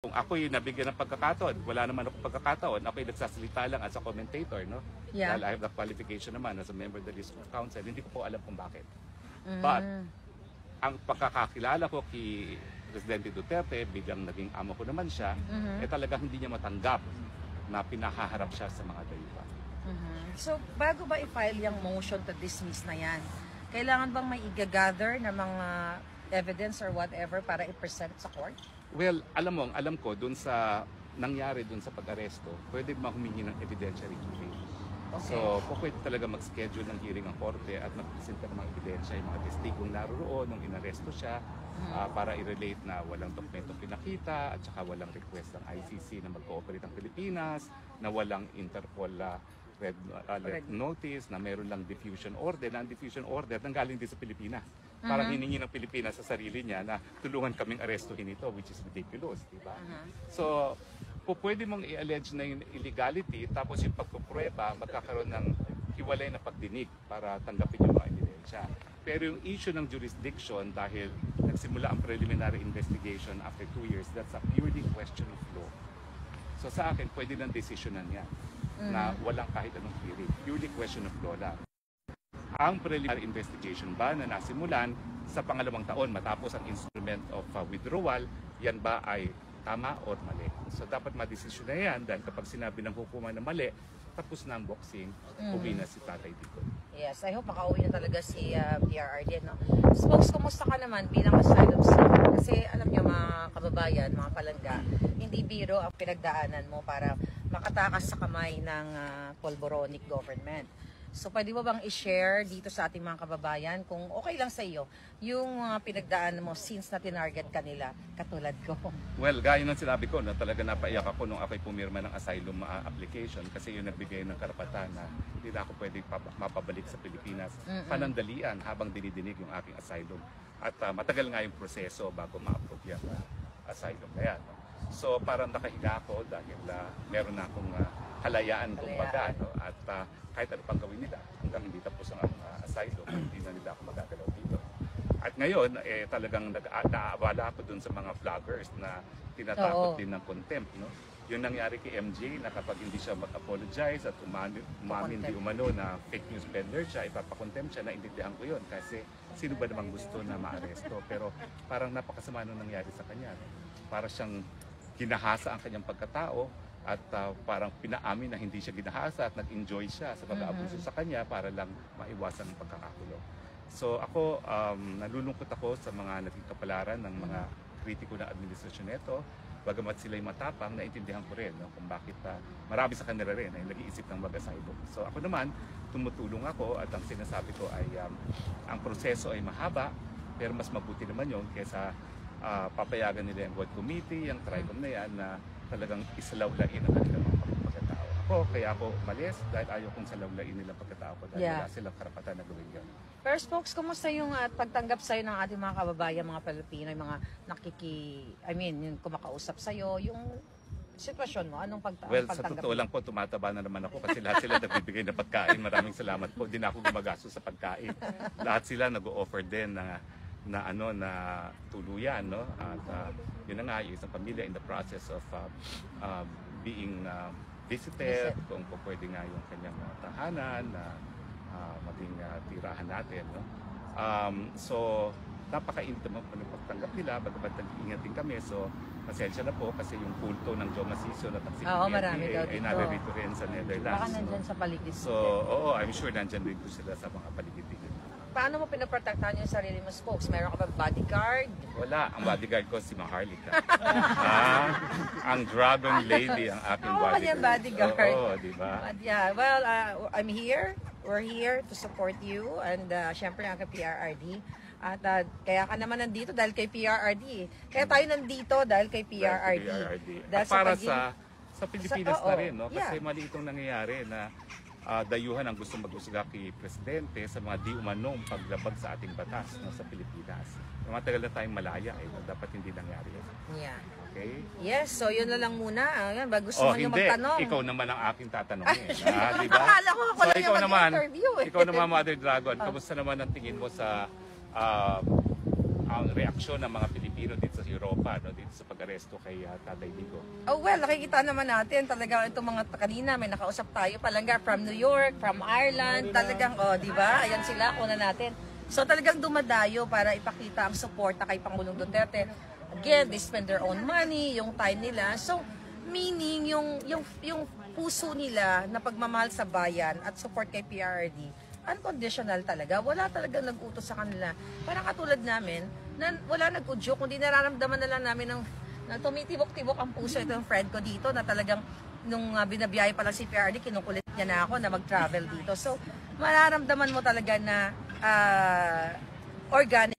Kung ako'y nabigyan ng pagkakataon, wala naman akong pagkakataon, ako'y nagsasalita lang as a commentator, no? Yeah. Dahil I have the qualification naman as a member of the District Council, hindi ko po alam kung bakit. But, ang pagkakakilala ko kay Presidente Duterte, bilang naging amo ko naman siya, talagang hindi niya matanggap na pinahaharap siya sa mga dayuhan. So, bago ba i-file yung motion to dismiss na yan, kailangan bang may i-gather na mga evidence or whatever para i-present sa court? Well, alam ko, dun sa nangyari dun sa pag-aresto, pwede humingi ng evidentiary hearing. Okay. So, pwede talaga mag-schedule ng hearing ang korte at mag-presenta ng mga ebidensya, yung mga testigong naroon nung inaresto siya, para i-relate na walang dokumento pinakita at saka walang request ng ICC na mag-cooperate ang Pilipinas, na walang Interpol red notice, na meron lang diffusion order, na ang diffusion order nanggaling din sa Pilipinas. Parang hiningi ng Pilipinas sa sarili niya na tulungan kaming arestuhin ito, which is ridiculous, di ba? So, pwede mong i-allege na yung illegality, tapos yung pagpuprueba, magkakaroon ng hiwalay na pagdinig para tanggapin yung mga ebidensya. Pero yung issue ng jurisdiction, dahil nagsimula ang preliminary investigation after 2 years, that's a purely question of law. So sa akin, pwede ng desisyonan yan na walang kahit anong hearing. Purely question of law lang. Ang preliminary investigation ba na nasimulan sa pangalawang taon matapos ang instrument of withdrawal, yan ba ay tama or mali? So dapat madesisyon na yan dahil kapag sinabi ng hukuman na mali, tapos na ang boxing, uwi na si Tatay Digong. Yes, I hope makauwi na talaga si PRRD. No? Spokes, kumusta ka naman bilang asylum seeker? Kasi alam niyo mga kababayan, mga palangga, hindi biro ang pinagdaanan mo para makatakas sa kamay ng polboronic government. So pwede mo bang i-share dito sa ating mga kababayan kung okay lang sa iyo yung pinagdaanan mo since na tinarget kanila katulad ko? Well, gaya ng sinabi ko, na talaga napaiyak ako nung ako'y pumirma ng asylum application kasi yung nagbigay ng karapatan na hindi na ako pwede mapabalik sa Pilipinas panandalian habang dinidinig yung aking asylum. At matagal nga yung proseso bago ma-approve yung asylum na yan. No? So parang nakahiga ako dahil meron na akong halayaan kumbaga, no? At kahit ano pang gawin nila hanggang hindi tapos ang asylum, hindi na nila ako magagalaw dito. At ngayon, talagang naaabala ako dun sa mga vloggers na tinatakot din ng contempt. No? Yung nangyari kay MJ na kapag hindi siya mag-apologize at umamin di umano na fake news peddler siya, ipapakontempt siya, naintindihan ko yun kasi sino ba namang gusto na maaresto. Pero parang napakasama nung nangyari sa kanya. No? Para siyang ginahasa ang kanyang pagkatao at parang pinaamin na hindi siya ginahasa at nag-enjoy siya sa pag-aabuso sa kanya para lang maiwasan ang pagkakakulong. So ako, nalulungkot ako sa mga naging kapalaran ng mga kritiko ng administrasyon nito. Bagamat sila'y matapang, naintindihan ko rin no, kung bakit marami sa kanila rin ay nag-iisip ng mag-asylum. So ako naman, tumutulong ako at ang sinasabi ko ay ang proseso ay mahaba, pero mas mabuti naman yun kaysa papayagan nila yung World Committee, yung TRICOM na yan na talagang isalawlain ang kanilang mga pagkatao. Kaya ako umalis dahil ayaw kong salawlain nilang pagkatao ko dahil wala silang karapatan na gawin yan. Pero Spokes, kumusta yung pagtanggap sa'yo ng ating mga kababayan, mga Pilipino, yung mga yung kumakausap sa'yo, yung sitwasyon mo, anong pagtanggap? Well, sa totoo lang po, tumataba na naman ako kasi lahat sila nagbibigay ng pagkain. Maraming salamat po. Hindi na ako gumagastos sa pagkain. Lahat sila nag-o-offer din na tuluyan, no? At yun na nga, yung isang pamilya in the process of being visited, kung pwede nga yung kanyang tahanan na maging tirahan natin, no? So napaka-init naman po ng pagtanggap nila, bagamat nag-iingat din kami. So pasensya na po kasi yung kulto ng Joma Sisson at ang ay naririto rin sa Netherlands. Baka nandyan sa paligid. So I'm sure nandyan rin po sila sa mga paligid. Paano mo pinaprotektahan yung sarili mo, Spokes? Meron ka ba bodyguard? Wala. Ang bodyguard ko si Maharlika. Ang Dragon Lady ang aking bodyguard. Bodyguard. Oo, di ba? Yeah, well, I'm here. We're here to support you. And syempre ang kay PRRD. At kaya ka naman nandito dahil kay PRRD. Kaya tayo nandito dahil kay PRRD. At para sa Pilipinas na rin, no? Kasi mali itong nangyayari na dayuhan ang gusto mag-usga kay Presidente sa mga di umanong paglabag sa ating batas, no, sa Pilipinas. Matagal na tayong malaya, dapat hindi nangyari yan. Yeah. Okay? Yes, so yun na lang muna. Ayan, gusto mo nyo magtanong. Ikaw naman ang aking tatanungin. Di ba? Akala ko ako lang yung mag-interview. Ikaw naman, Mother Dragon, kamusta naman ang tingin mo sa ang reaksyon ng mga Pilipino dito sa Europa pa no, dito sa pag-aresto kay Tatay Digong? Oh well, nakikita naman natin talagang itong mga kanina may nakausap tayo palangga from New York, from Ireland, talagang di ba? Ayan sila, kuna natin. So talagang dumadayo para ipakita ang suporta kay Pangulong Duterte. Again, they spend their own money, yung time nila. So meaning yung puso nila na pagmamahal sa bayan at support kay PRRD, unconditional talaga. Wala talagang nag-utos sa kanila. Parang katulad namin, na wala nag-udyok, kundi nararamdaman na lang namin na tumitibok-tibok ang puso. Ito yung friend ko dito na talagang nung binabiyahe pa lang si PRD, kinukulit niya na ako na mag-travel dito. So, mararamdaman mo talaga na organic